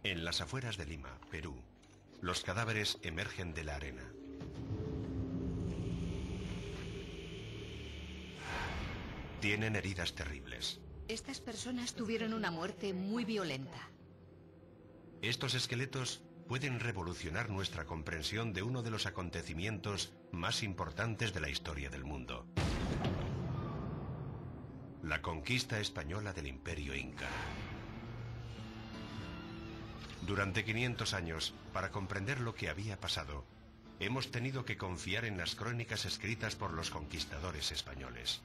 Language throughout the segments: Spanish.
En las afueras de Lima, Perú, los cadáveres emergen de la arena. Tienen heridas terribles. Estas personas tuvieron una muerte muy violenta. Estos esqueletos pueden revolucionar nuestra comprensión de uno de los acontecimientos más importantes de la historia del mundo: la conquista española del Imperio Inca. Durante 500 años, para comprender lo que había pasado, hemos tenido que confiar en las crónicas escritas por los conquistadores españoles.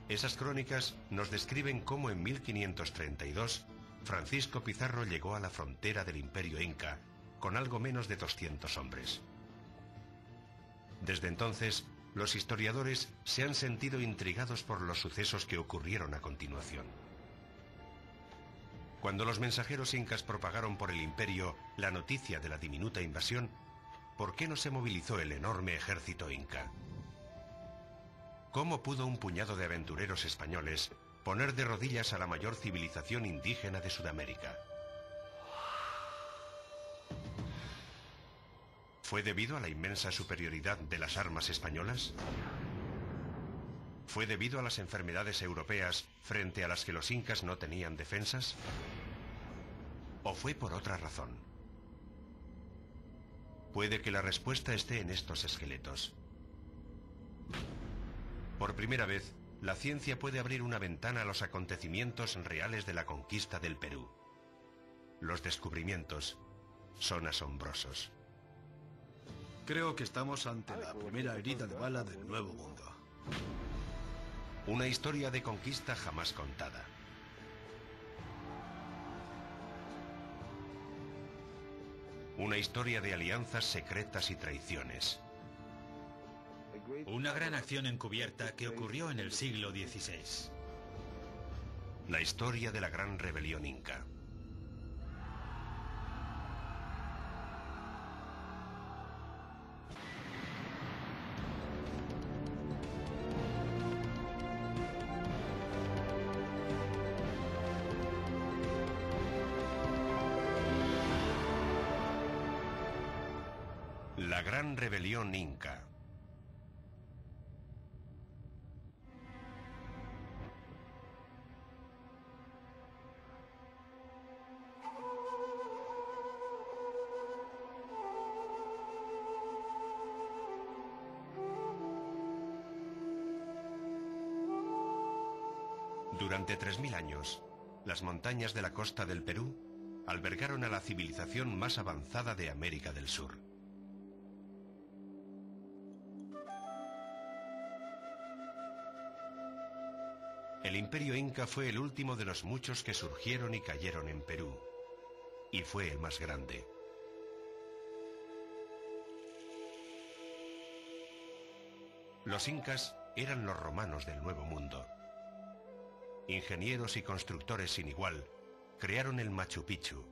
Esas crónicas nos describen cómo en 1532 Francisco Pizarro llegó a la frontera del Imperio Inca con algo menos de 200 hombres. Desde entonces, los historiadores se han sentido intrigados por los sucesos que ocurrieron a continuación. Cuando los mensajeros incas propagaron por el imperio la noticia de la diminuta invasión, ¿por qué no se movilizó el enorme ejército inca? ¿Cómo pudo un puñado de aventureros españoles poner de rodillas a la mayor civilización indígena de Sudamérica? ¿Fue debido a la inmensa superioridad de las armas españolas? ¿Fue debido a las enfermedades europeas frente a las que los incas no tenían defensas? ¿O fue por otra razón? Puede que la respuesta esté en estos esqueletos. Por primera vez, la ciencia puede abrir una ventana a los acontecimientos reales de la conquista del Perú. Los descubrimientos son asombrosos. Creo que estamos ante la primera herida de bala del Nuevo Mundo. Una historia de conquista jamás contada. Una historia de alianzas secretas y traiciones. Una gran acción encubierta que ocurrió en el siglo XVI. La historia de la gran rebelión inca. La gran rebelión inca. Durante 3000 años, las montañas de la costa del Perú albergaron a la civilización más avanzada de América del Sur. El Imperio Inca fue el último de los muchos que surgieron y cayeron en Perú, y fue el más grande. Los incas eran los romanos del Nuevo Mundo. Ingenieros y constructores sin igual, crearon el Machu Picchu,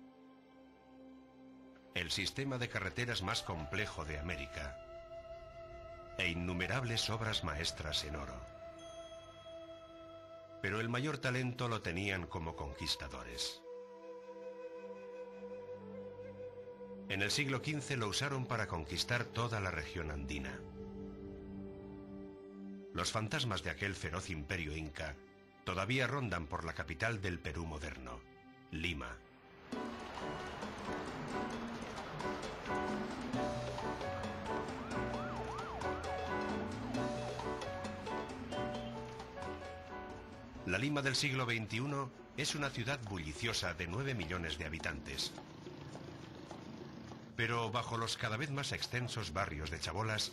el sistema de carreteras más complejo de América, e innumerables obras maestras en oro. Pero el mayor talento lo tenían como conquistadores. En el siglo XV lo usaron para conquistar toda la región andina. Los fantasmas de aquel feroz imperio inca todavía rondan por la capital del Perú moderno, Lima. La Lima del siglo XXI es una ciudad bulliciosa de 9 millones de habitantes. Pero bajo los cada vez más extensos barrios de chabolas,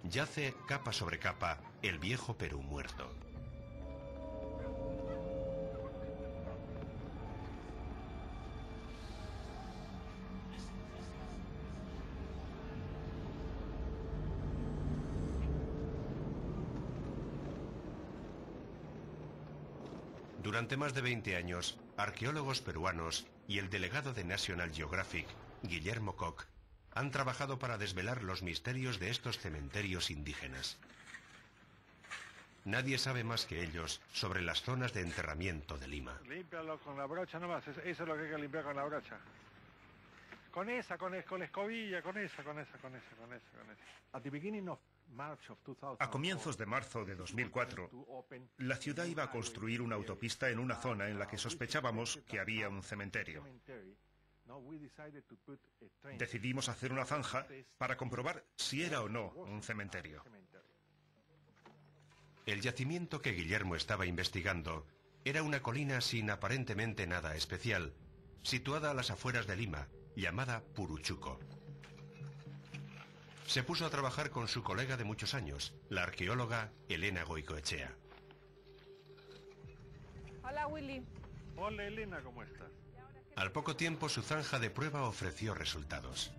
yace capa sobre capa el viejo Perú muerto. Durante más de 20 años, arqueólogos peruanos y el delegado de National Geographic, Guillermo Koch, han trabajado para desvelar los misterios de estos cementerios indígenas. Nadie sabe más que ellos sobre las zonas de enterramiento de Lima. Límpialo con la brocha nomás, eso es lo que hay que limpiar con la brocha. Con la escobilla, con esa. A comienzos de marzo de 2004, la ciudad iba a construir una autopista en una zona en la que sospechábamos que había un cementerio. Decidimos hacer una zanja para comprobar si era o no un cementerio. El yacimiento que Guillermo estaba investigando era una colina sin aparentemente nada especial, situada a las afueras de Lima, llamada Puruchuco. Se puso a trabajar con su colega de muchos años, la arqueóloga Elena Goicoechea. Hola, Willy. Hola, Elena, ¿cómo estás? Al poco tiempo su zanja de prueba ofreció resultados.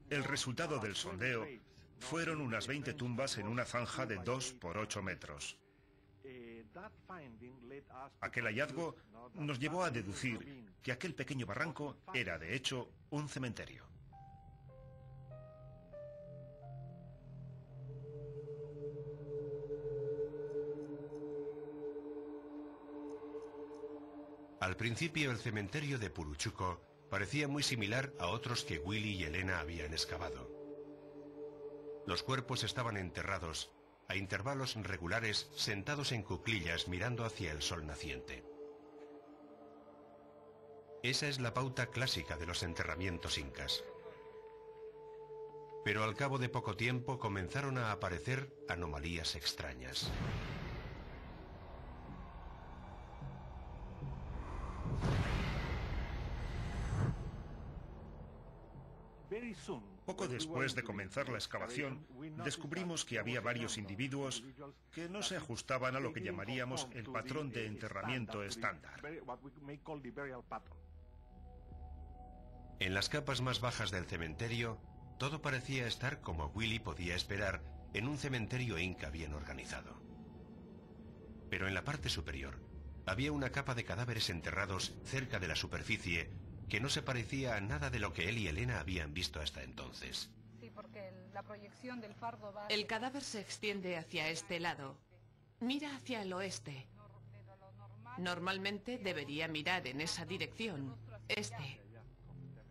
El resultado del sondeo fueron unas 20 tumbas en una zanja de 2 por 8 metros. Aquel hallazgo nos llevó a deducir que aquel pequeño barranco era, de hecho, un cementerio. Al principio el cementerio de Puruchuco parecía muy similar a otros que Willy y Elena habían excavado. Los cuerpos estaban enterrados a intervalos regulares, sentados en cuclillas mirando hacia el sol naciente. Esa es la pauta clásica de los enterramientos incas. Pero al cabo de poco tiempo comenzaron a aparecer anomalías extrañas. Poco después de comenzar la excavación, descubrimos que había varios individuos que no se ajustaban a lo que llamaríamos el patrón de enterramiento estándar. En las capas más bajas del cementerio, todo parecía estar como Willy podía esperar en un cementerio inca bien organizado. Pero en la parte superior, había una capa de cadáveres enterrados cerca de la superficie que no se parecía a nada de lo que él y Elena habían visto hasta entonces. Sí, porque la proyección del fardo va... El cadáver se extiende hacia este lado. Mira hacia el oeste. Normalmente debería mirar en esa dirección, este.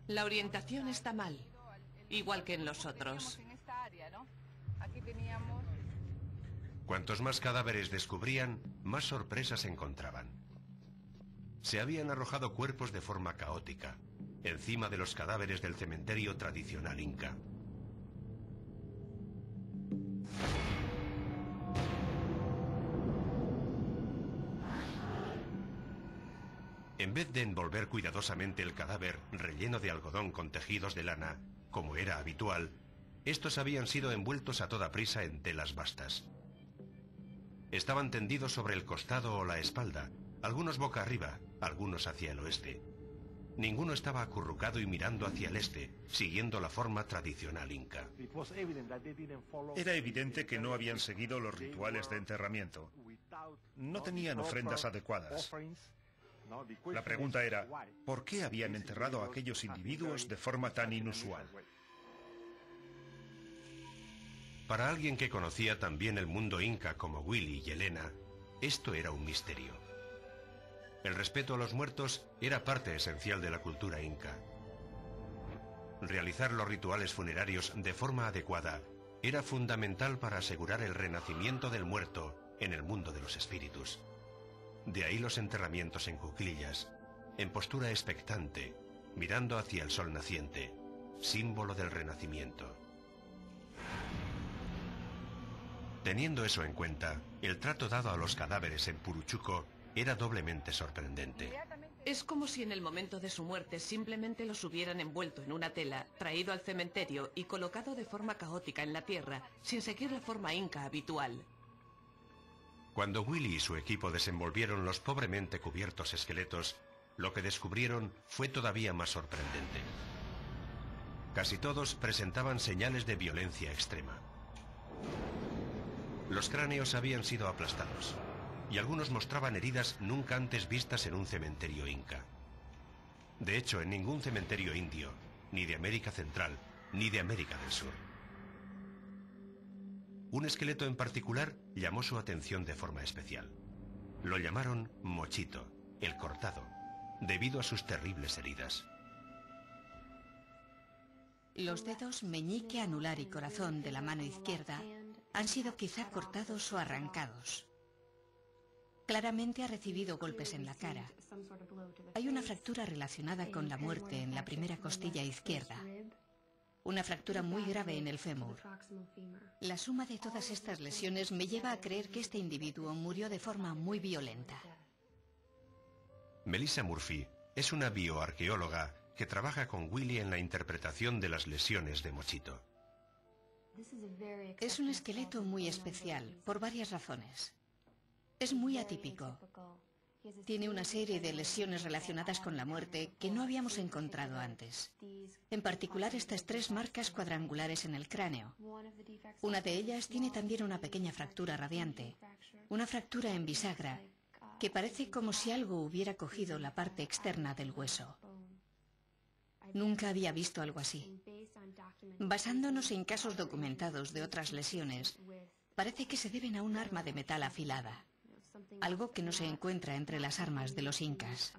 La orientación está mal, igual que en los otros. Cuantos más cadáveres descubrían, más sorpresas encontraban. Se habían arrojado cuerpos de forma caótica, encima de los cadáveres del cementerio tradicional inca. En vez de envolver cuidadosamente el cadáver relleno de algodón con tejidos de lana, como era habitual, estos habían sido envueltos a toda prisa en telas bastas. Estaban tendidos sobre el costado o la espalda, algunos boca arriba, algunos hacia el oeste. Ninguno estaba acurrucado y mirando hacia el este, siguiendo la forma tradicional inca. Era evidente que no habían seguido los rituales de enterramiento. No tenían ofrendas adecuadas. La pregunta era, ¿por qué habían enterrado a aquellos individuos de forma tan inusual? Para alguien que conocía también el mundo inca como Willy y Elena, esto era un misterio. El respeto a los muertos era parte esencial de la cultura inca. Realizar los rituales funerarios de forma adecuada era fundamental para asegurar el renacimiento del muerto en el mundo de los espíritus. De ahí los enterramientos en cuclillas, en postura expectante, mirando hacia el sol naciente, símbolo del renacimiento. Teniendo eso en cuenta, el trato dado a los cadáveres en Puruchuco era doblemente sorprendente. Es como si en el momento de su muerte simplemente los hubieran envuelto en una tela, traído al cementerio y colocado de forma caótica en la tierra, sin seguir la forma inca habitual. Cuando Willy y su equipo desenvolvieron los pobremente cubiertos esqueletos, lo que descubrieron fue todavía más sorprendente. Casi todos presentaban señales de violencia extrema. Los cráneos habían sido aplastados, y algunos mostraban heridas nunca antes vistas en un cementerio inca. De hecho, en ningún cementerio indio ni de América Central, ni de América del Sur. Un esqueleto en particular llamó su atención de forma especial. Lo llamaron Mochito, el cortado, debido a sus terribles heridas. Los dedos meñique, anular y corazón de la mano izquierda han sido quizá cortados o arrancados. Claramente ha recibido golpes en la cara. Hay una fractura relacionada con la muerte en la primera costilla izquierda. Una fractura muy grave en el fémur. La suma de todas estas lesiones me lleva a creer que este individuo murió de forma muy violenta. Melissa Murphy es una bioarqueóloga que trabaja con Willy en la interpretación de las lesiones de Mochito. Es un esqueleto muy especial, por varias razones. Es muy atípico. Tiene una serie de lesiones relacionadas con la muerte que no habíamos encontrado antes. En particular, estas 3 marcas cuadrangulares en el cráneo. Una de ellas tiene también una pequeña fractura radiante, una fractura en bisagra, que parece como si algo hubiera cogido la parte externa del hueso. Nunca había visto algo así. Basándonos en casos documentados de otras lesiones, parece que se deben a un arma de metal afilada, algo que no se encuentra entre las armas de los incas.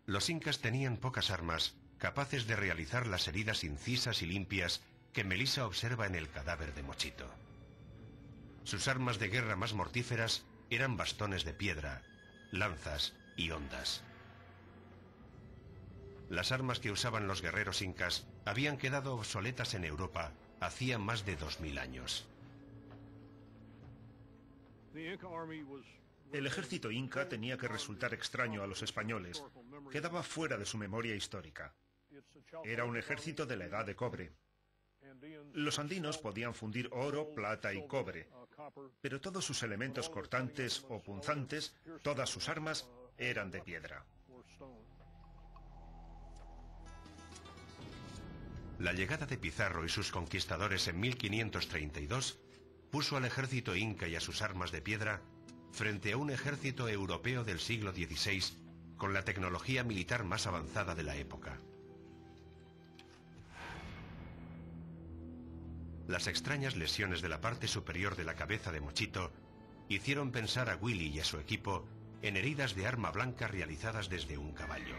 Los incas tenían pocas armas capaces de realizar las heridas incisas y limpias que Melissa observa en el cadáver de Mochito. Sus armas de guerra más mortíferas eran bastones de piedra, lanzas y hondas. Las armas que usaban los guerreros incas habían quedado obsoletas en Europa hacía más de 2000 años. El ejército inca tenía que resultar extraño a los españoles. Quedaba fuera de su memoria histórica. Era un ejército de la edad de cobre. Los andinos podían fundir oro, plata y cobre, pero todos sus elementos cortantes o punzantes, todas sus armas, eran de piedra. La llegada de Pizarro y sus conquistadores en 1532 puso al ejército inca y a sus armas de piedra frente a un ejército europeo del siglo XVI con la tecnología militar más avanzada de la época. Las extrañas lesiones de la parte superior de la cabeza de Mochito hicieron pensar a Willy y a su equipo en heridas de arma blanca realizadas desde un caballo.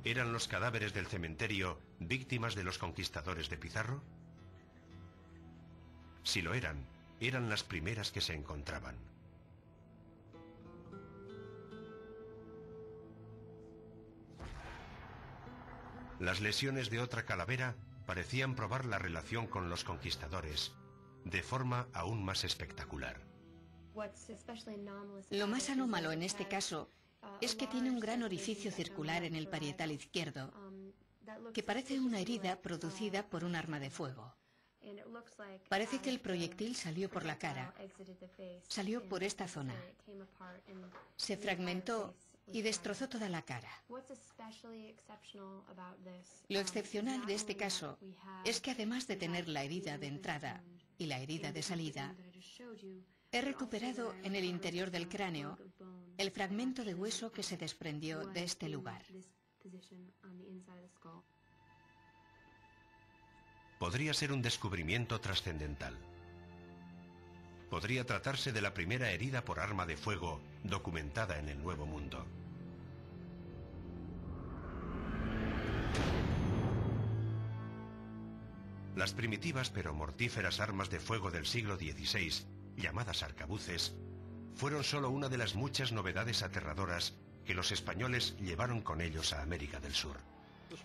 ¿Eran los cadáveres del cementerio víctimas de los conquistadores de Pizarro? Si lo eran, eran las primeras que se encontraban. Las lesiones de otra calavera parecían probar la relación con los conquistadores, de forma aún más espectacular. Lo más anómalo en este caso es que tiene un gran orificio circular en el parietal izquierdo, que parece una herida producida por un arma de fuego. Parece que el proyectil salió por la cara, salió por esta zona, se fragmentó y destrozó toda la cara. Lo excepcional de este caso es que además de tener la herida de entrada y la herida de salida, he recuperado en el interior del cráneo el fragmento de hueso que se desprendió de este lugar. Podría ser un descubrimiento trascendental. Podría tratarse de la primera herida por arma de fuego documentada en el Nuevo Mundo. Las primitivas pero mortíferas armas de fuego del siglo XVI, llamadas arcabuces, fueron solo una de las muchas novedades aterradoras que los españoles llevaron con ellos a América del Sur.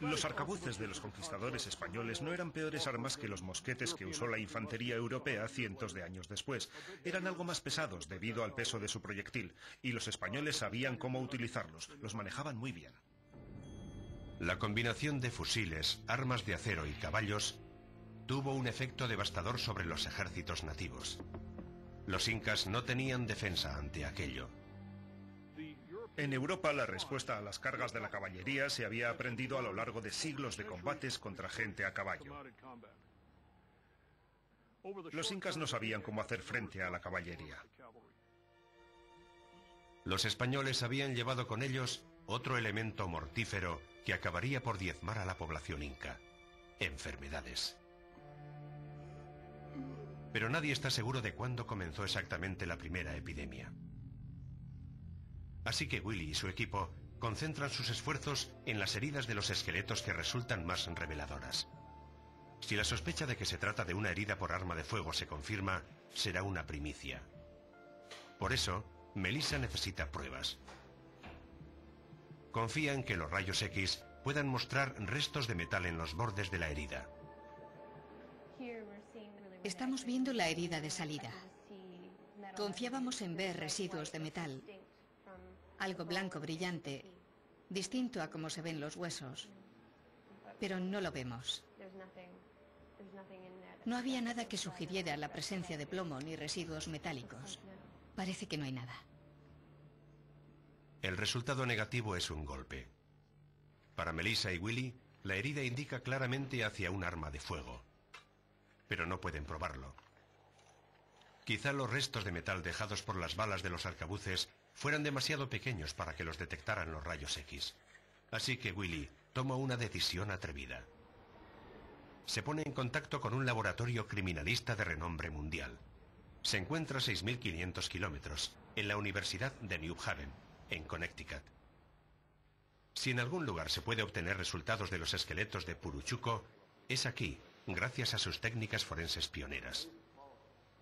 Los arcabuces de los conquistadores españoles no eran peores armas que los mosquetes que usó la infantería europea cientos de años después. Eran algo más pesados debido al peso de su proyectil, y los españoles sabían cómo utilizarlos, los manejaban muy bien. La combinación de fusiles, armas de acero y caballos tuvo un efecto devastador sobre los ejércitos nativos. Los incas no tenían defensa ante aquello. En Europa, la respuesta a las cargas de la caballería se había aprendido a lo largo de siglos de combates contra gente a caballo. Los incas no sabían cómo hacer frente a la caballería. Los españoles habían llevado con ellos otro elemento mortífero que acabaría por diezmar a la población inca: enfermedades. Pero nadie está seguro de cuándo comenzó exactamente la primera epidemia. Así que Willy y su equipo concentran sus esfuerzos en las heridas de los esqueletos que resultan más reveladoras. Si la sospecha de que se trata de una herida por arma de fuego se confirma, será una primicia. Por eso, Melissa necesita pruebas. Confía en que los rayos X puedan mostrar restos de metal en los bordes de la herida. Estamos viendo la herida de salida. Confiábamos en ver residuos de metal, algo blanco brillante, distinto a cómo se ven los huesos, pero no lo vemos. No había nada que sugiriera la presencia de plomo ni residuos metálicos. Parece que no hay nada. El resultado negativo es un golpe. Para Melissa y Willy, la herida indica claramente hacia un arma de fuego. Pero no pueden probarlo. Quizá los restos de metal dejados por las balas de los arcabuces fueran demasiado pequeños para que los detectaran los rayos X. Así que Willy toma una decisión atrevida. Se pone en contacto con un laboratorio criminalista de renombre mundial. Se encuentra a 6.500 kilómetros, en la Universidad de New Haven, en Connecticut. Si en algún lugar se puede obtener resultados de los esqueletos de Puruchuco, es aquí, gracias a sus técnicas forenses pioneras.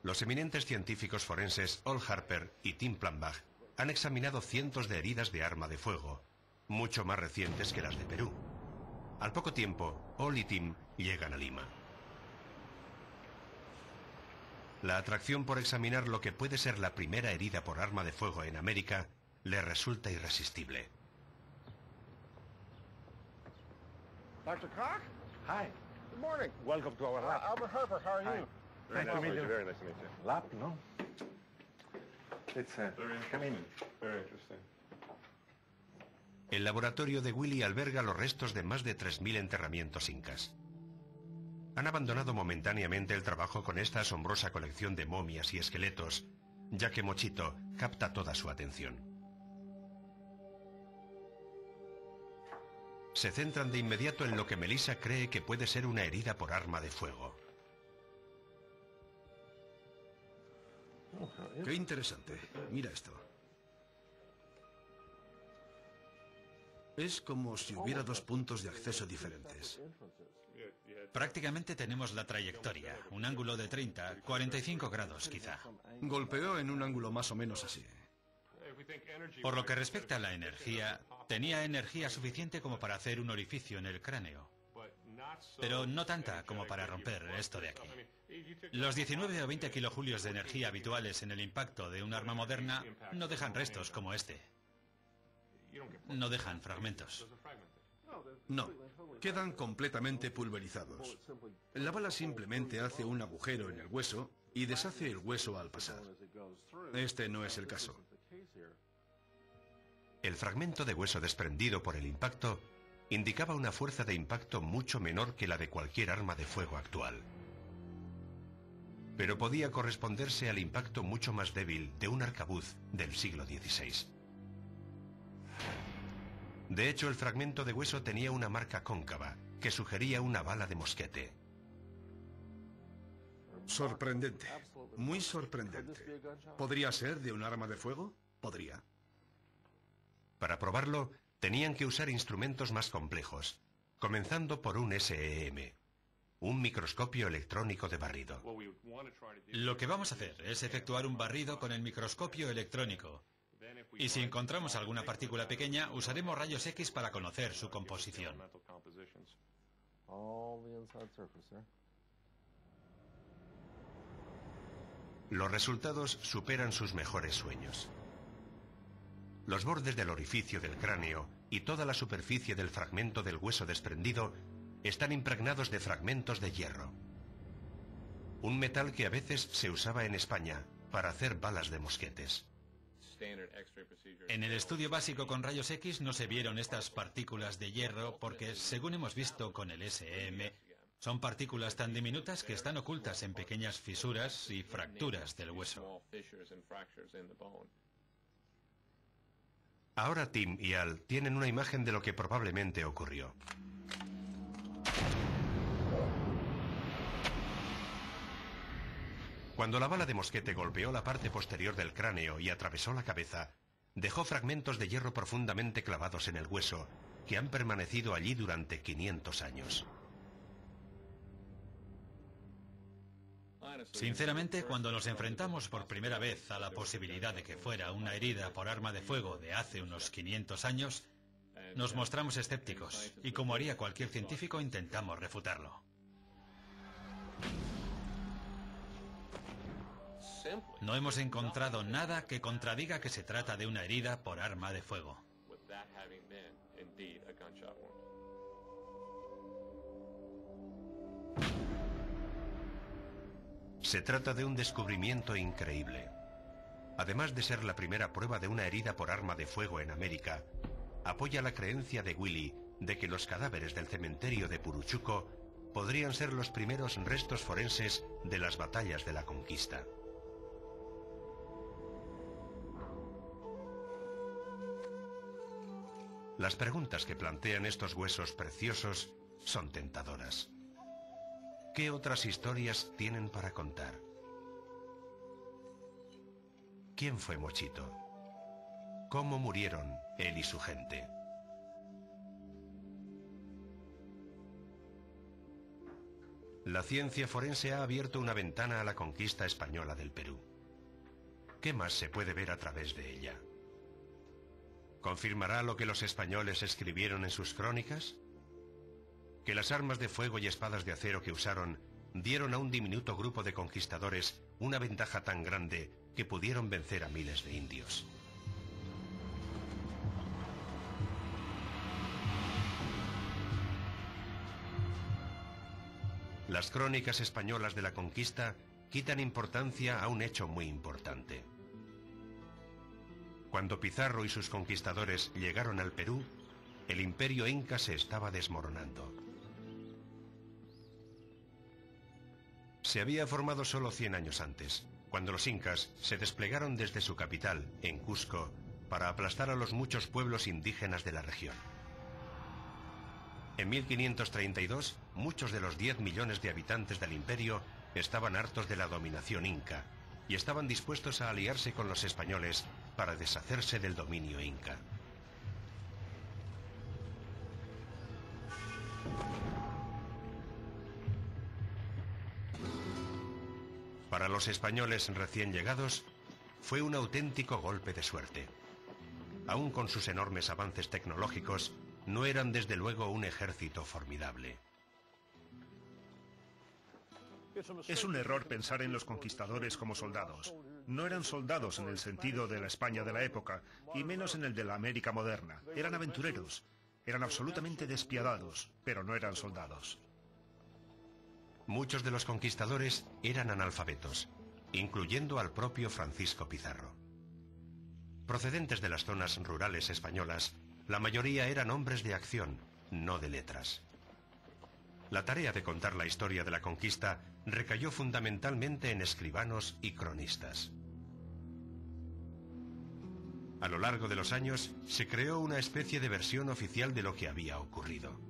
Los eminentes científicos forenses Ol Harper y Tim Plambach han examinado cientos de heridas de arma de fuego, mucho más recientes que las de Perú. Al poco tiempo, Ol y Tim llegan a Lima. La atracción por examinar lo que puede ser la primera herida por arma de fuego en América les resulta irresistible. Dr. Koch? Hi. Good morning. Welcome to our lab. Albert Harper, how are Hi. you? Nice to meet you. Very nice to meet you. Lab, no? It's come in. Very interesting. El laboratorio de Willy alberga los restos de más de 3.000 enterramientos incas. Han abandonado momentáneamente el trabajo con esta asombrosa colección de momias y esqueletos, ya que Mochito capta toda su atención. Se centran de inmediato en lo que Melissa cree que puede ser una herida por arma de fuego. Qué interesante. Mira esto. Es como si hubiera dos puntos de acceso diferentes. Prácticamente tenemos la trayectoria, un ángulo de 30, 45 grados quizá. Golpeó en un ángulo más o menos así. Por lo que respecta a la energía, tenía energía suficiente como para hacer un orificio en el cráneo, pero no tanta como para romper esto de aquí. Los 19 o 20 kilojulios de energía habituales en el impacto de un arma moderna no dejan restos como este. No dejan fragmentos. No, quedan completamente pulverizados. La bala simplemente hace un agujero en el hueso y deshace el hueso al pasar. Este no es el caso. El fragmento de hueso desprendido por el impacto indicaba una fuerza de impacto mucho menor que la de cualquier arma de fuego actual. Pero podía corresponderse al impacto mucho más débil de un arcabuz del siglo XVI. De hecho, el fragmento de hueso tenía una marca cóncava que sugería una bala de mosquete. Sorprendente, muy sorprendente. ¿Podría ser de un arma de fuego? Podría. Para probarlo, tenían que usar instrumentos más complejos, comenzando por un SEM, un microscopio electrónico de barrido. Lo que vamos a hacer es efectuar un barrido con el microscopio electrónico. Y si encontramos alguna partícula pequeña, usaremos rayos X para conocer su composición. Los resultados superan sus mejores sueños. Los bordes del orificio del cráneo y toda la superficie del fragmento del hueso desprendido están impregnados de fragmentos de hierro. Un metal que a veces se usaba en España para hacer balas de mosquetes. En el estudio básico con rayos X no se vieron estas partículas de hierro porque, según hemos visto con el SEM, son partículas tan diminutas que están ocultas en pequeñas fisuras y fracturas del hueso. Ahora Tim y Al tienen una imagen de lo que probablemente ocurrió. Cuando la bala de mosquete golpeó la parte posterior del cráneo y atravesó la cabeza, dejó fragmentos de hierro profundamente clavados en el hueso, que han permanecido allí durante 500 años. Sinceramente, cuando nos enfrentamos por primera vez a la posibilidad de que fuera una herida por arma de fuego de hace unos 500 años, nos mostramos escépticos y, como haría cualquier científico, intentamos refutarlo. No hemos encontrado nada que contradiga que se trata de una herida por arma de fuego. Se trata de un descubrimiento increíble. Además de ser la primera prueba de una herida por arma de fuego en América, apoya la creencia de Willy de que los cadáveres del cementerio de Puruchuco podrían ser los primeros restos forenses de las batallas de la conquista. Las preguntas que plantean estos huesos preciosos son tentadoras. ¿Qué otras historias tienen para contar? ¿Quién fue Mochito? ¿Cómo murieron él y su gente? La ciencia forense ha abierto una ventana a la conquista española del Perú. ¿Qué más se puede ver a través de ella? ¿Confirmará lo que los españoles escribieron en sus crónicas? ¿Que las armas de fuego y espadas de acero que usaron dieron a un diminuto grupo de conquistadores una ventaja tan grande que pudieron vencer a miles de indios? Las crónicas españolas de la conquista quitan importancia a un hecho muy importante. Cuando Pizarro y sus conquistadores llegaron al Perú, el imperio inca se estaba desmoronando. Se había formado solo 100 años antes, cuando los incas se desplegaron desde su capital, en Cusco, para aplastar a los muchos pueblos indígenas de la región. En 1532, muchos de los 10 millones de habitantes del imperio estaban hartos de la dominación inca y estaban dispuestos a aliarse con los españoles para deshacerse del dominio inca. Para los españoles recién llegados, fue un auténtico golpe de suerte. Aún con sus enormes avances tecnológicos, no eran desde luego un ejército formidable. Es un error pensar en los conquistadores como soldados. No eran soldados en el sentido de la España de la época, y menos en el de la América moderna. Eran aventureros. Eran absolutamente despiadados, pero no eran soldados. Muchos de los conquistadores eran analfabetos, incluyendo al propio Francisco Pizarro. Procedentes de las zonas rurales españolas, la mayoría eran hombres de acción, no de letras. La tarea de contar la historia de la conquista recayó fundamentalmente en escribanos y cronistas. A lo largo de los años, se creó una especie de versión oficial de lo que había ocurrido.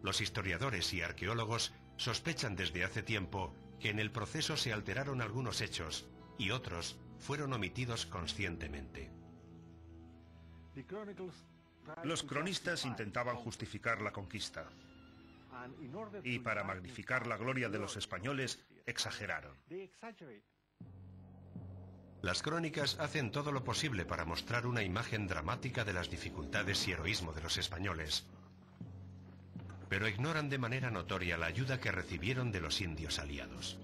Los historiadores y arqueólogos sospechan desde hace tiempo que en el proceso se alteraron algunos hechos y otros fueron omitidos conscientemente. Los cronistas intentaban justificar la conquista y para magnificar la gloria de los españoles exageraron. Las crónicas hacen todo lo posible para mostrar una imagen dramática de las dificultades y heroísmo de los españoles, pero ignoran de manera notoria la ayuda que recibieron de los indios aliados.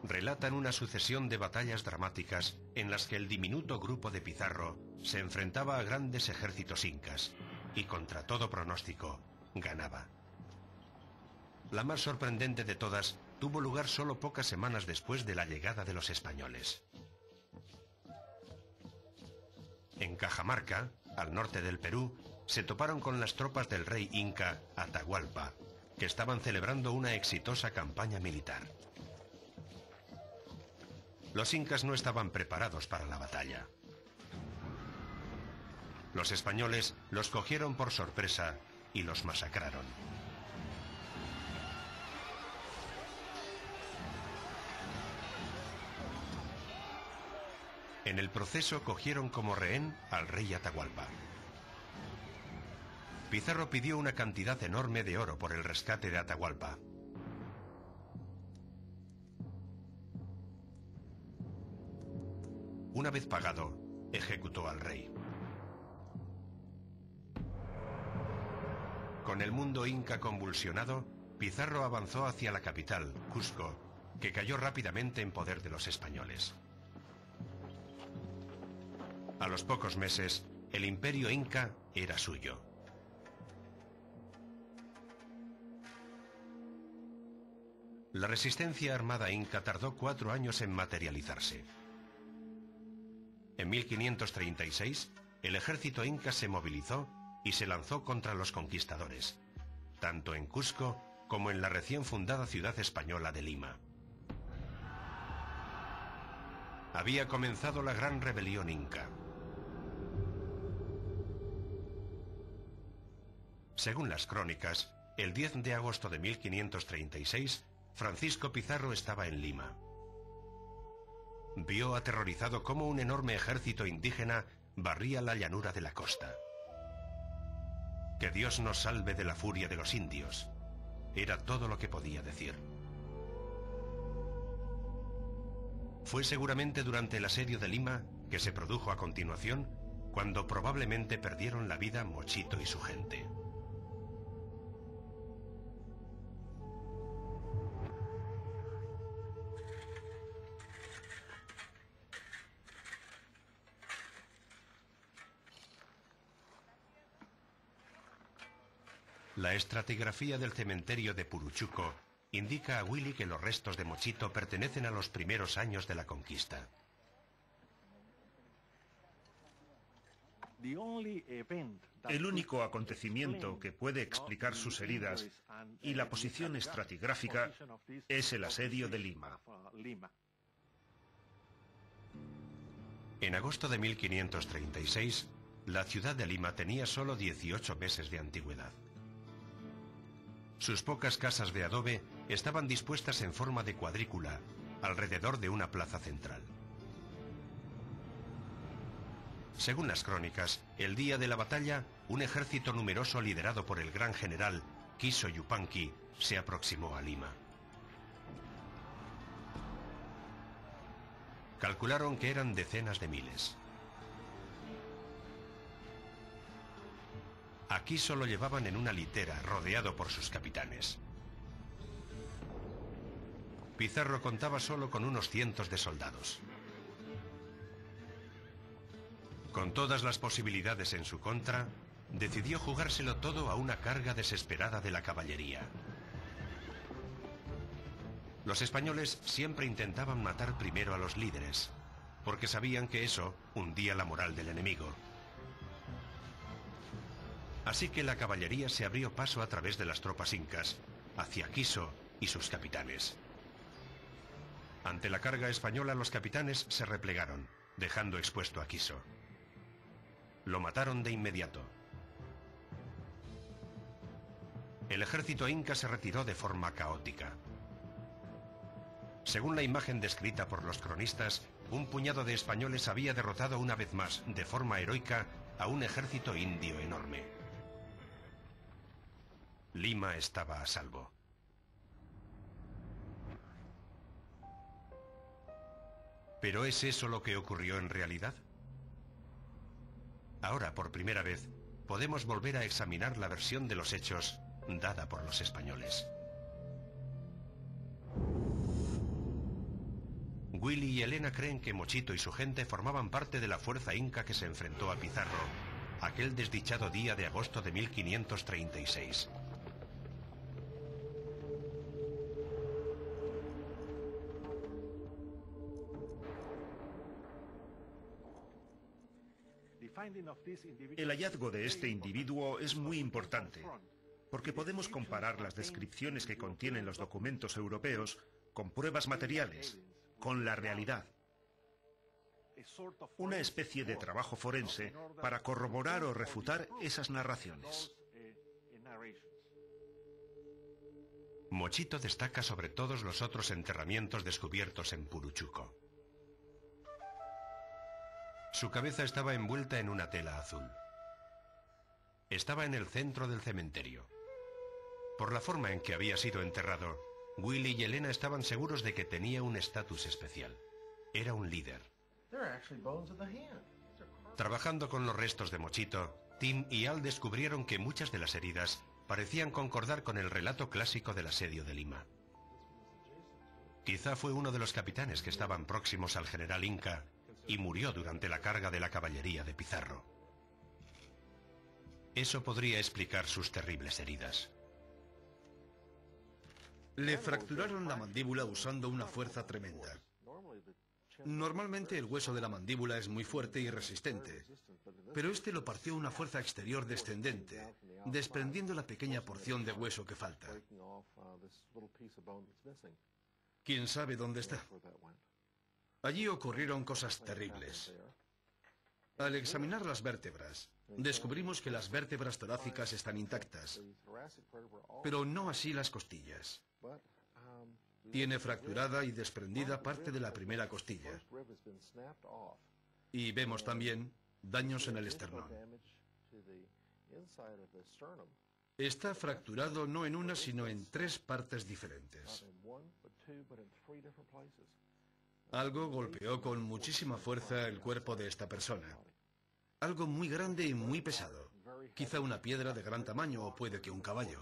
Relatan una sucesión de batallas dramáticas en las que el diminuto grupo de Pizarro se enfrentaba a grandes ejércitos incas y, contra todo pronóstico, ganaba. La más sorprendente de todas tuvo lugar solo pocas semanas después de la llegada de los españoles. En Cajamarca, al norte del Perú, se toparon con las tropas del rey inca Atahualpa, que estaban celebrando una exitosa campaña militar. Los incas no estaban preparados para la batalla. Los españoles los cogieron por sorpresa y los masacraron. En el proceso cogieron como rehén al rey Atahualpa. Pizarro pidió una cantidad enorme de oro por el rescate de Atahualpa. Una vez pagado, ejecutó al rey. Con el mundo inca convulsionado, Pizarro avanzó hacia la capital, Cusco, que cayó rápidamente en poder de los españoles. A los pocos meses, el imperio inca era suyo. La resistencia armada inca tardó 4 años en materializarse. En 1536, el ejército inca se movilizó y se lanzó contra los conquistadores, tanto en Cusco como en la recién fundada ciudad española de Lima. Había comenzado la gran rebelión inca. Según las crónicas, el 10 de agosto de 1536, Francisco Pizarro estaba en Lima. Vio aterrorizado cómo un enorme ejército indígena barría la llanura de la costa. Que Dios nos salve de la furia de los indios. Era todo lo que podía decir. Fue seguramente durante el asedio de Lima, que se produjo a continuación, cuando probablemente perdieron la vida Mochito y su gente. La estratigrafía del cementerio de Puruchuco indica a Willy que los restos de Mochito pertenecen a los primeros años de la conquista. El único acontecimiento que puede explicar sus heridas y la posición estratigráfica es el asedio de Lima. En agosto de 1536, la ciudad de Lima tenía solo 18 meses de antigüedad. Sus pocas casas de adobe estaban dispuestas en forma de cuadrícula, alrededor de una plaza central. Según las crónicas, el día de la batalla, un ejército numeroso liderado por el gran general Quiso Yupanqui se aproximó a Lima. Calcularon que eran decenas de miles. A Quiso lo llevaban en una litera, rodeado por sus capitanes. Pizarro contaba solo con unos cientos de soldados. Con todas las posibilidades en su contra, decidió jugárselo todo a una carga desesperada de la caballería. Los españoles siempre intentaban matar primero a los líderes, porque sabían que eso hundía la moral del enemigo. Así que la caballería se abrió paso a través de las tropas incas, hacia Quiso y sus capitanes. Ante la carga española, los capitanes se replegaron, dejando expuesto a Quiso. Lo mataron de inmediato. El ejército inca se retiró de forma caótica. Según la imagen descrita por los cronistas, un puñado de españoles había derrotado una vez más, de forma heroica, a un ejército indio enorme. Lima estaba a salvo. ¿Pero es eso lo que ocurrió en realidad? Ahora, por primera vez, podemos volver a examinar la versión de los hechos dada por los españoles. Willy y Elena creen que Mochito y su gente formaban parte de la fuerza inca que se enfrentó a Pizarro aquel desdichado día de agosto de 1536. El hallazgo de este individuo es muy importante, porque podemos comparar las descripciones que contienen los documentos europeos con pruebas materiales, con la realidad. una especie de trabajo forense para corroborar o refutar esas narraciones. Mochito destaca sobre todos los otros enterramientos descubiertos en Puruchuco. Su cabeza estaba envuelta en una tela azul. Estaba en el centro del cementerio. Por la forma en que había sido enterrado, Willy y Elena estaban seguros de que tenía un estatus especial. Era un líder. Trabajando con los restos de Mochito, Tim y Al descubrieron que muchas de las heridas parecían concordar con el relato clásico del asedio de Lima. Quizá fue uno de los capitanes que estaban próximos al general Inca y murió durante la carga de la caballería de Pizarro. Eso podría explicar sus terribles heridas. Le fracturaron la mandíbula usando una fuerza tremenda. Normalmente el hueso de la mandíbula es muy fuerte y resistente, pero este lo partió una fuerza exterior descendente, desprendiendo la pequeña porción de hueso que falta. ¿Quién sabe dónde está? Allí ocurrieron cosas terribles. Al examinar las vértebras, descubrimos que las vértebras torácicas están intactas, pero no así las costillas. Tiene fracturada y desprendida parte de la primera costilla. Y vemos también daños en el esternón. Está fracturado no en una, sino en 3 partes diferentes. Algo golpeó con muchísima fuerza el cuerpo de esta persona. Algo muy grande y muy pesado. Quizá una piedra de gran tamaño o puede que un caballo.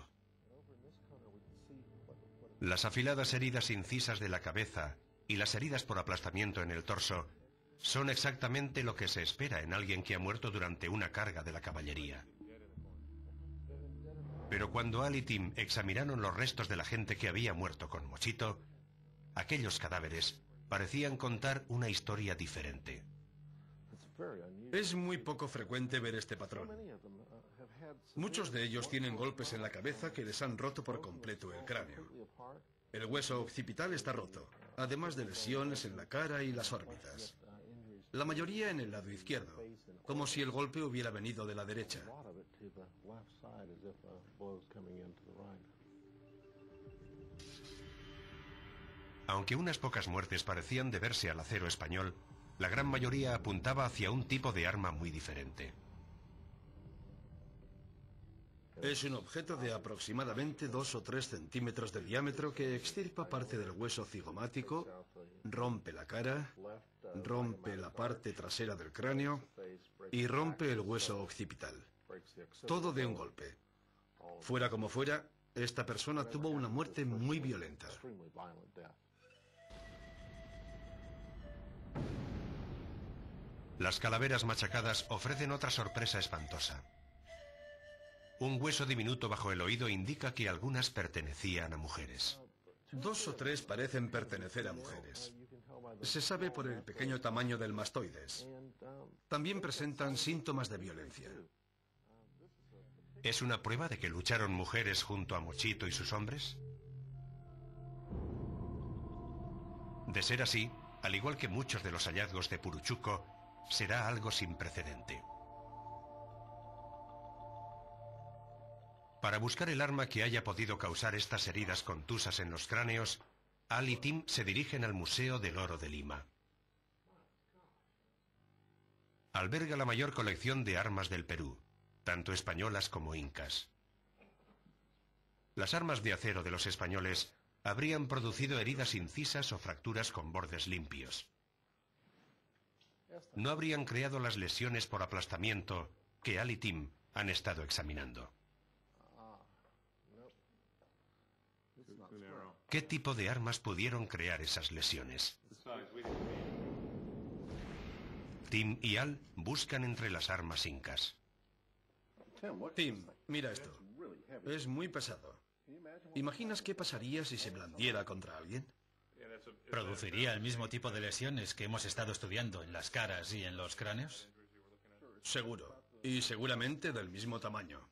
Las afiladas heridas incisas de la cabeza y las heridas por aplastamiento en el torso son exactamente lo que se espera en alguien que ha muerto durante una carga de la caballería. Pero cuando Al y Tim examinaron los restos de la gente que había muerto con Mochito, aquellos cadáveres parecían contar una historia diferente. Es muy poco frecuente ver este patrón. Muchos de ellos tienen golpes en la cabeza que les han roto por completo el cráneo. El hueso occipital está roto, además de lesiones en la cara y las órbitas. La mayoría en el lado izquierdo, como si el golpe hubiera venido de la derecha. Aunque unas pocas muertes parecían deberse al acero español, la gran mayoría apuntaba hacia un tipo de arma muy diferente. Es un objeto de aproximadamente 2 o 3 centímetros de diámetro que extirpa parte del hueso cigomático, rompe la cara, rompe la parte trasera del cráneo y rompe el hueso occipital. Todo de un golpe. Fuera como fuera, esta persona tuvo una muerte muy violenta. Las calaveras machacadas ofrecen otra sorpresa espantosa. Un hueso diminuto bajo el oído indica que algunas pertenecían a mujeres. 2 o 3 parecen pertenecer a mujeres. Se sabe por el pequeño tamaño del mastoides. También presentan síntomas de violencia. ¿Es una prueba de que lucharon mujeres junto a Mochito y sus hombres? De ser así, al igual que muchos de los hallazgos de Puruchuco, será algo sin precedente. Para buscar el arma que haya podido causar estas heridas contusas en los cráneos, Al y Tim se dirigen al Museo del Oro de Lima. Alberga la mayor colección de armas del Perú, tanto españolas como incas. Las armas de acero de los españoles habrían producido heridas incisas o fracturas con bordes limpios. No habrían creado las lesiones por aplastamiento que Al y Tim han estado examinando. ¿Qué tipo de armas pudieron crear esas lesiones? Tim y Al buscan entre las armas incas. Tim, mira esto. Es muy pesado. ¿Imaginas qué pasaría si se blandiera contra alguien? ¿Produciría el mismo tipo de lesiones que hemos estado estudiando en las caras y en los cráneos? Seguro. Y seguramente del mismo tamaño.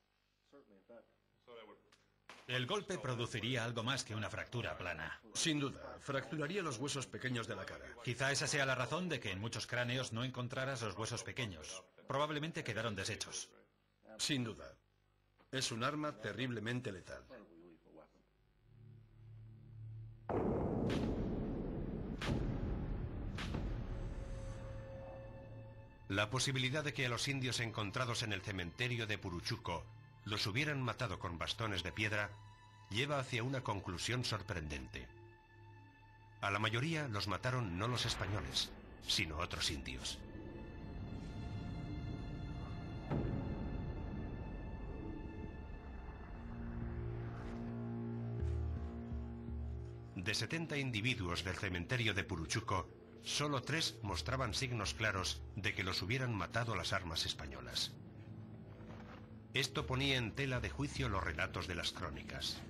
El golpe produciría algo más que una fractura plana. Sin duda, fracturaría los huesos pequeños de la cara. Quizá esa sea la razón de que en muchos cráneos no encontraras los huesos pequeños. Probablemente quedaron deshechos. Sin duda. Es un arma terriblemente letal. La posibilidad de que a los indios encontrados en el cementerio de Puruchuco los hubieran matado con bastones de piedra lleva hacia una conclusión sorprendente. A la mayoría los mataron no los españoles, sino otros indios. De 70 individuos del cementerio de Puruchuco, solo 3 mostraban signos claros de que los hubieran matado las armas españolas. Esto ponía en tela de juicio los relatos de las crónicas.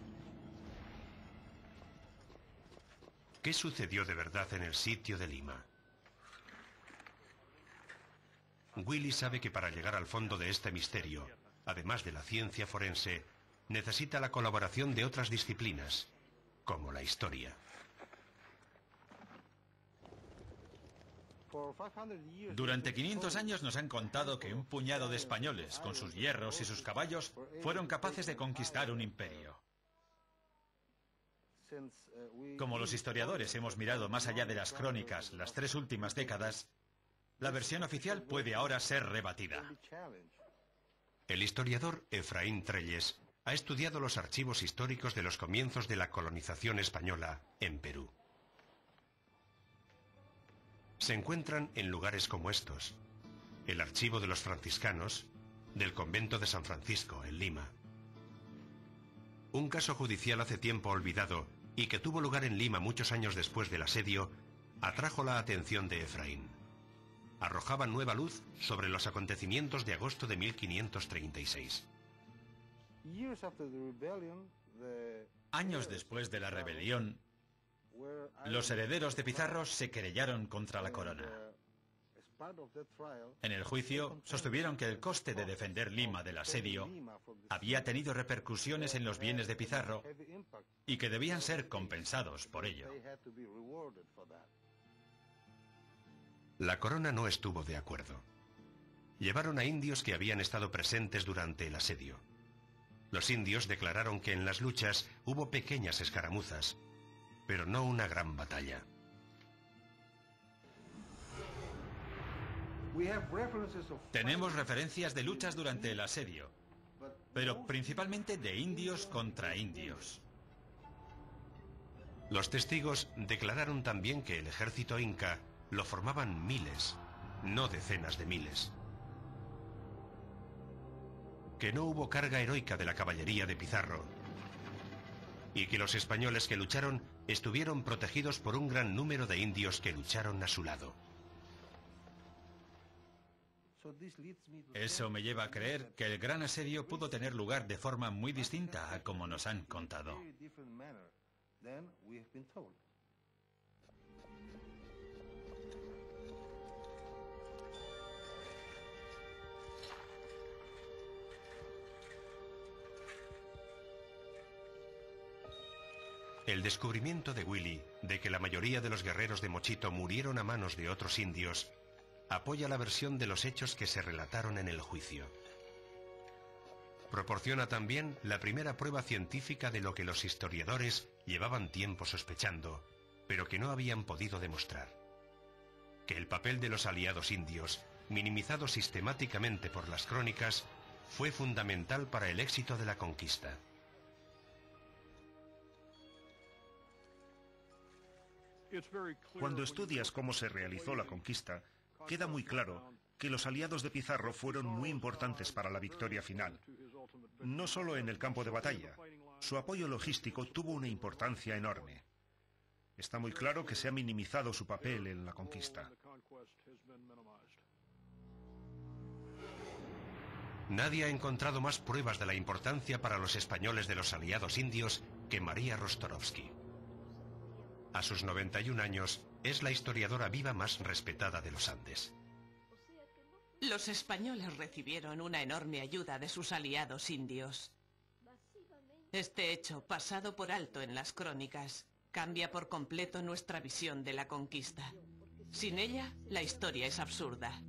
¿Qué sucedió de verdad en el sitio de Lima? Willy sabe que para llegar al fondo de este misterio, además de la ciencia forense, necesita la colaboración de otras disciplinas, como la historia. Durante 500 años nos han contado que un puñado de españoles, con sus hierros y sus caballos, fueron capaces de conquistar un imperio. Como los historiadores hemos mirado más allá de las crónicas las 3 últimas décadas, la versión oficial puede ahora ser rebatida. El historiador Efraín Trelles ha estudiado los archivos históricos de los comienzos de la colonización española en Perú. Se encuentran en lugares como estos: el archivo de los franciscanos, del convento de San Francisco, en Lima. Un caso judicial hace tiempo olvidado y que tuvo lugar en Lima muchos años después del asedio, atrajo la atención de Efraín. Arrojaba nueva luz sobre los acontecimientos de agosto de 1536. Años después de la rebelión, los herederos de Pizarro se querellaron contra la corona. En el juicio, sostuvieron que el coste de defender Lima del asedio había tenido repercusiones en los bienes de Pizarro y que debían ser compensados por ello. La corona no estuvo de acuerdo. Llevaron a indios que habían estado presentes durante el asedio. Los indios declararon que en las luchas hubo pequeñas escaramuzas, pero no una gran batalla. Tenemos referencias de luchas durante el asedio, pero principalmente de indios contra indios. Los testigos declararon también que el ejército inca lo formaban miles, no decenas de miles. Que no hubo carga heroica de la caballería de Pizarro y que los españoles que lucharon estuvieron protegidos por un gran número de indios que lucharon a su lado. Eso me lleva a creer que el gran asedio pudo tener lugar de forma muy distinta a como nos han contado. El descubrimiento de Willy de que la mayoría de los guerreros de Mochito murieron a manos de otros indios apoya la versión de los hechos que se relataron en el juicio. Proporciona también la primera prueba científica de lo que los historiadores llevaban tiempo sospechando, pero que no habían podido demostrar: que el papel de los aliados indios, minimizado sistemáticamente por las crónicas, fue fundamental para el éxito de la conquista. Cuando estudias cómo se realizó la conquista, queda muy claro que los aliados de Pizarro fueron muy importantes para la victoria final. No solo en el campo de batalla, su apoyo logístico tuvo una importancia enorme. Está muy claro que se ha minimizado su papel en la conquista. Nadie ha encontrado más pruebas de la importancia para los españoles de los aliados indios que María Rostorovsky. A sus 91 años, es la historiadora viva más respetada de los Andes. Los españoles recibieron una enorme ayuda de sus aliados indios. Este hecho, pasado por alto en las crónicas, cambia por completo nuestra visión de la conquista. Sin ella, la historia es absurda.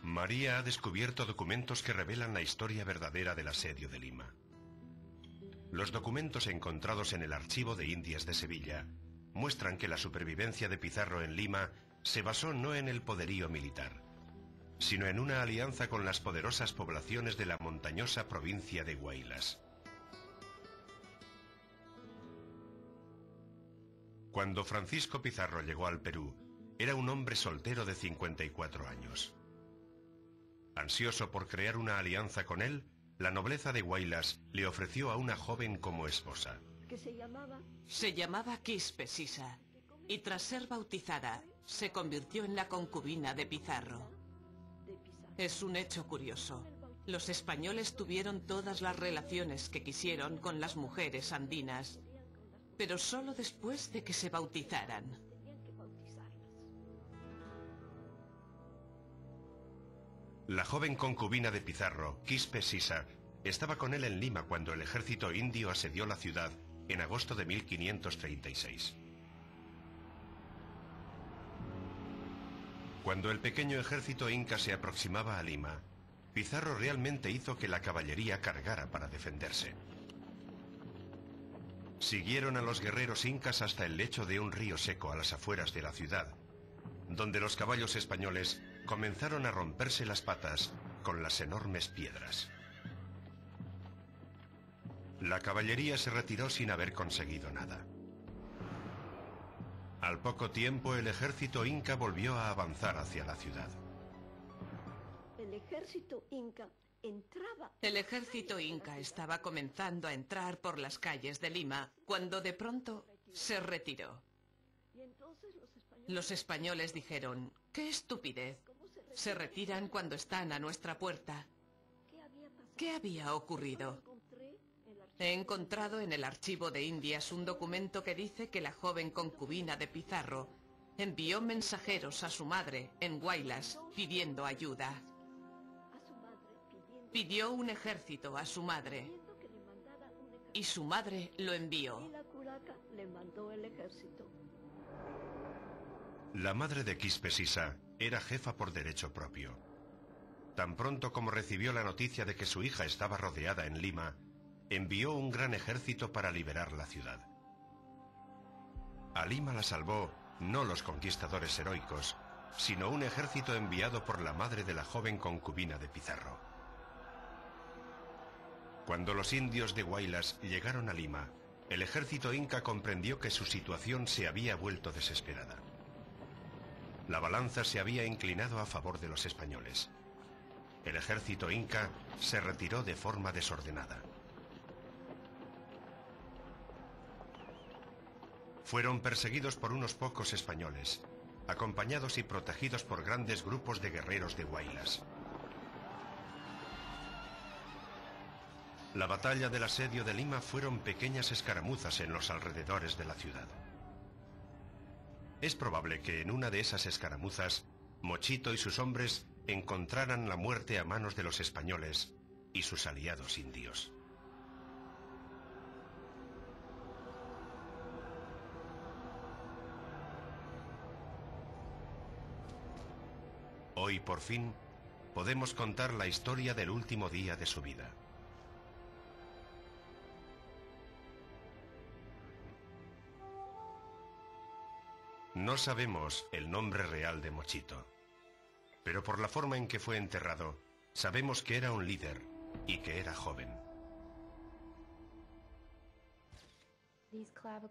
María ha descubierto documentos que revelan la historia verdadera del asedio de Lima. Los documentos encontrados en el Archivo de Indias de Sevilla muestran que la supervivencia de Pizarro en Lima se basó no en el poderío militar, sino en una alianza con las poderosas poblaciones de la montañosa provincia de Huaylas. Cuando Francisco Pizarro llegó al Perú, era un hombre soltero de 54 años. Ansioso por crear una alianza con él, la nobleza de Huaylas le ofreció a una joven como esposa. Se llamaba Quispe Sisa, y tras ser bautizada, se convirtió en la concubina de Pizarro. Es un hecho curioso. Los españoles tuvieron todas las relaciones que quisieron con las mujeres andinas, pero solo después de que se bautizaran. La joven concubina de Pizarro, Quispe Sisa, estaba con él en Lima cuando el ejército indio asedió la ciudad en agosto de 1536. Cuando el pequeño ejército inca se aproximaba a Lima, Pizarro realmente hizo que la caballería cargara para defenderse. Siguieron a los guerreros incas hasta el lecho de un río seco a las afueras de la ciudad, donde los caballos españoles comenzaron a romperse las patas con las enormes piedras. La caballería se retiró sin haber conseguido nada. Al poco tiempo, el ejército inca volvió a avanzar hacia la ciudad. El ejército inca entraba. El ejército inca estaba comenzando a entrar por las calles de Lima cuando de pronto se retiró. Los españoles dijeron: ¡qué estupidez! Se retiran cuando están a nuestra puerta. ¿Qué había ocurrido? He encontrado en el Archivo de Indias un documento que dice que la joven concubina de Pizarro envió mensajeros a su madre en Huaylas pidiendo ayuda. Pidió un ejército a su madre y su madre lo envió. La madre de Quispe Sisa era jefa por derecho propio. Tan pronto como recibió la noticia de que su hija estaba rodeada en Lima, envió un gran ejército para liberar la ciudad. A Lima la salvó no los conquistadores heroicos, sino un ejército enviado por la madre de la joven concubina de Pizarro. Cuando los indios de Huaylas llegaron a Lima, el ejército inca comprendió que su situación se había vuelto desesperada. La balanza se había inclinado a favor de los españoles. El ejército inca se retiró de forma desordenada. Fueron perseguidos por unos pocos españoles, acompañados y protegidos por grandes grupos de guerreros de Huaylas. La batalla del asedio de Lima fueron pequeñas escaramuzas en los alrededores de la ciudad. Es probable que en una de esas escaramuzas, Mochito y sus hombres encontraran la muerte a manos de los españoles y sus aliados indios. Hoy, por fin, podemos contar la historia del último día de su vida. No sabemos el nombre real de Mochito, pero por la forma en que fue enterrado, sabemos que era un líder y que era joven.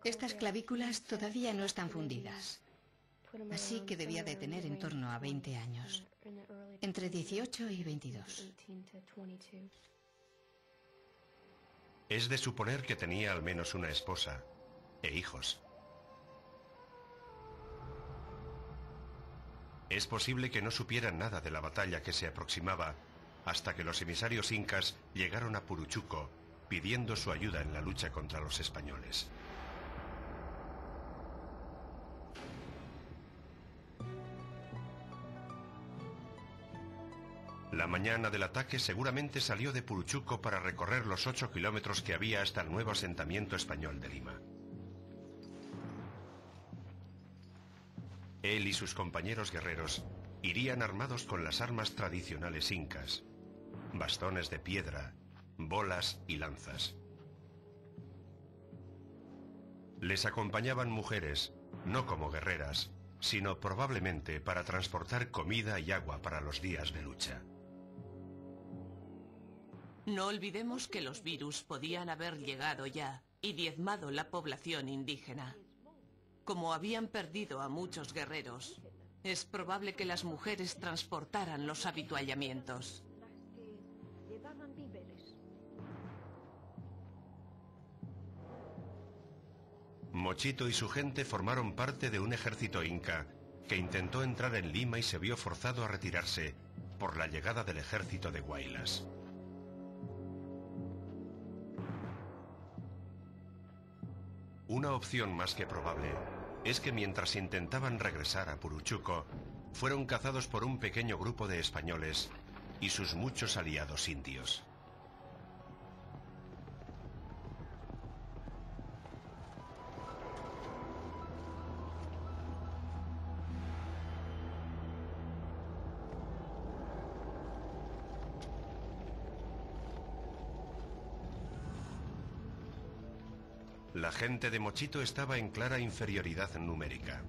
Estas clavículas todavía no están fundidas, así que debía de tener en torno a 20 años, entre 18 y 22. Es de suponer que tenía al menos una esposa e hijos. Es posible que no supieran nada de la batalla que se aproximaba hasta que los emisarios incas llegaron a Puruchuco pidiendo su ayuda en la lucha contra los españoles. La mañana del ataque seguramente salió de Puruchuco para recorrer los 8 kilómetros que había hasta el nuevo asentamiento español de Lima. Él y sus compañeros guerreros irían armados con las armas tradicionales incas, bastones de piedra, bolas y lanzas. Les acompañaban mujeres, no como guerreras, sino probablemente para transportar comida y agua para los días de lucha. No olvidemos que los virus podían haber llegado ya y diezmado la población indígena. Como habían perdido a muchos guerreros, es probable que las mujeres transportaran los habituallamientos. Mochito y su gente formaron parte de un ejército inca que intentó entrar en Lima y se vio forzado a retirarse por la llegada del ejército de Huaylas. Una opción más que probable es que mientras intentaban regresar a Puruchuco, fueron cazados por un pequeño grupo de españoles y sus muchos aliados indios. La gente de Mochito estaba en clara inferioridad numérica.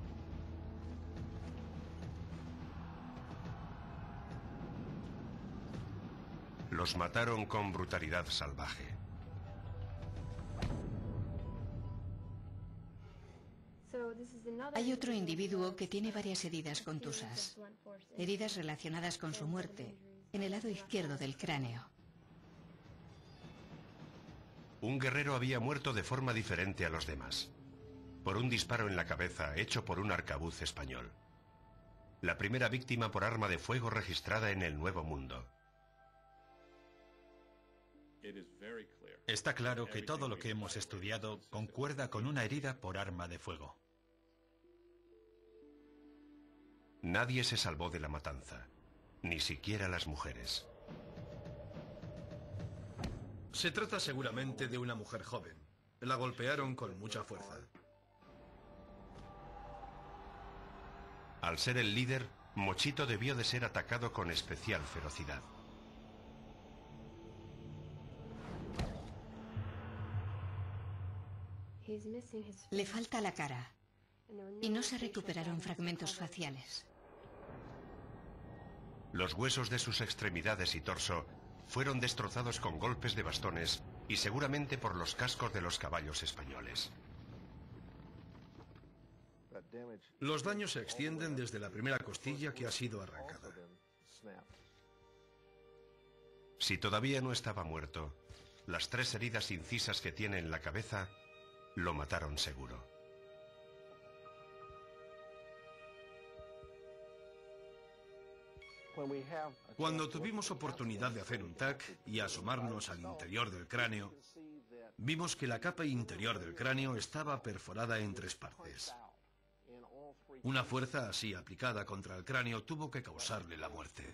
Los mataron con brutalidad salvaje. Hay otro individuo que tiene varias heridas contusas, heridas relacionadas con su muerte, en el lado izquierdo del cráneo. Un guerrero había muerto de forma diferente a los demás, por un disparo en la cabeza hecho por un arcabuz español. La primera víctima por arma de fuego registrada en el Nuevo Mundo. Está claro que todo lo que hemos estudiado concuerda con una herida por arma de fuego. Nadie se salvó de la matanza, ni siquiera las mujeres. Se trata seguramente de una mujer joven. La golpearon con mucha fuerza. Al ser el líder, Mochito debió de ser atacado con especial ferocidad. Le falta la cara y no se recuperaron fragmentos faciales. Los huesos de sus extremidades y torso fueron destrozados con golpes de bastones y seguramente por los cascos de los caballos españoles. Los daños se extienden desde la primera costilla que ha sido arrancada. Si todavía no estaba muerto, las 3 heridas incisas que tiene en la cabeza lo mataron seguro. Cuando tuvimos oportunidad de hacer un TAC y asomarnos al interior del cráneo, vimos que la capa interior del cráneo estaba perforada en 3 partes. Una fuerza así aplicada contra el cráneo tuvo que causarle la muerte.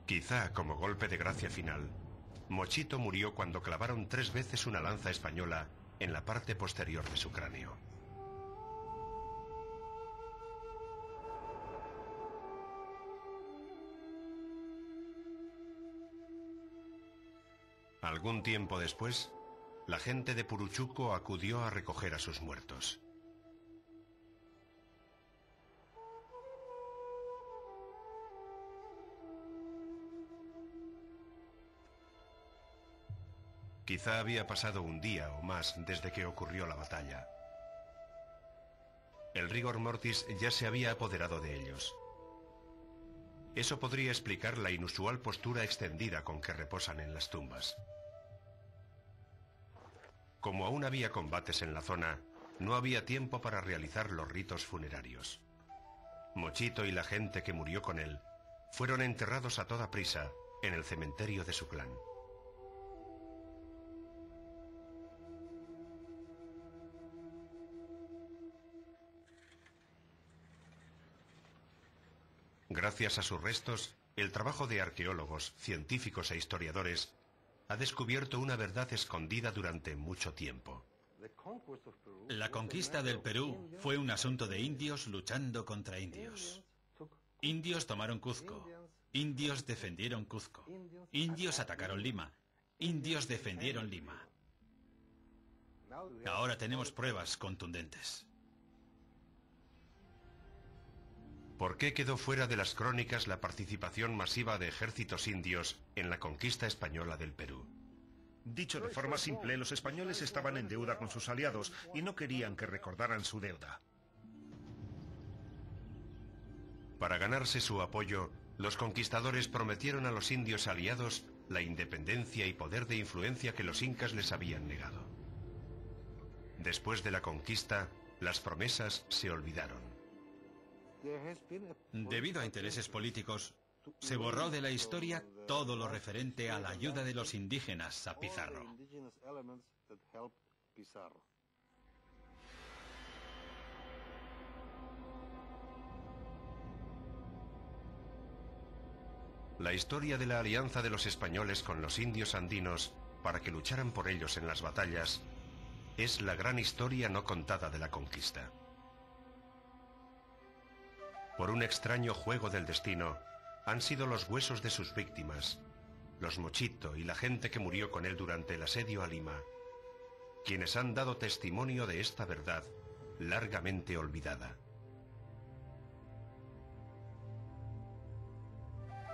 Quizá como golpe de gracia final, Mochito murió cuando clavaron 3 veces una lanza española en la parte posterior de su cráneo. Algún tiempo después, la gente de Puruchuco acudió a recoger a sus muertos. Quizá había pasado un día o más desde que ocurrió la batalla. El rigor mortis ya se había apoderado de ellos. Eso podría explicar la inusual postura extendida con que reposan en las tumbas. Como aún había combates en la zona, no había tiempo para realizar los ritos funerarios. Mochito y la gente que murió con él fueron enterrados a toda prisa en el cementerio de su clan. Gracias a sus restos, el trabajo de arqueólogos, científicos e historiadores ha descubierto una verdad escondida durante mucho tiempo. La conquista del Perú fue un asunto de indios luchando contra indios. Indios tomaron Cuzco. Indios defendieron Cuzco. Indios atacaron Lima. Indios defendieron Lima. Ahora tenemos pruebas contundentes. ¿Por qué quedó fuera de las crónicas la participación masiva de ejércitos indios en la conquista española del Perú? Dicho de forma simple, los españoles estaban en deuda con sus aliados y no querían que recordaran su deuda. Para ganarse su apoyo, los conquistadores prometieron a los indios aliados la independencia y poder de influencia que los incas les habían negado. Después de la conquista, las promesas se olvidaron. Debido a intereses políticos, se borró de la historia todo lo referente a la ayuda de los indígenas a Pizarro. La historia de la alianza de los españoles con los indios andinos para que lucharan por ellos en las batallas es la gran historia no contada de la conquista. Por un extraño juego del destino, han sido los huesos de sus víctimas, los Mochito y la gente que murió con él durante el asedio a Lima, quienes han dado testimonio de esta verdad largamente olvidada.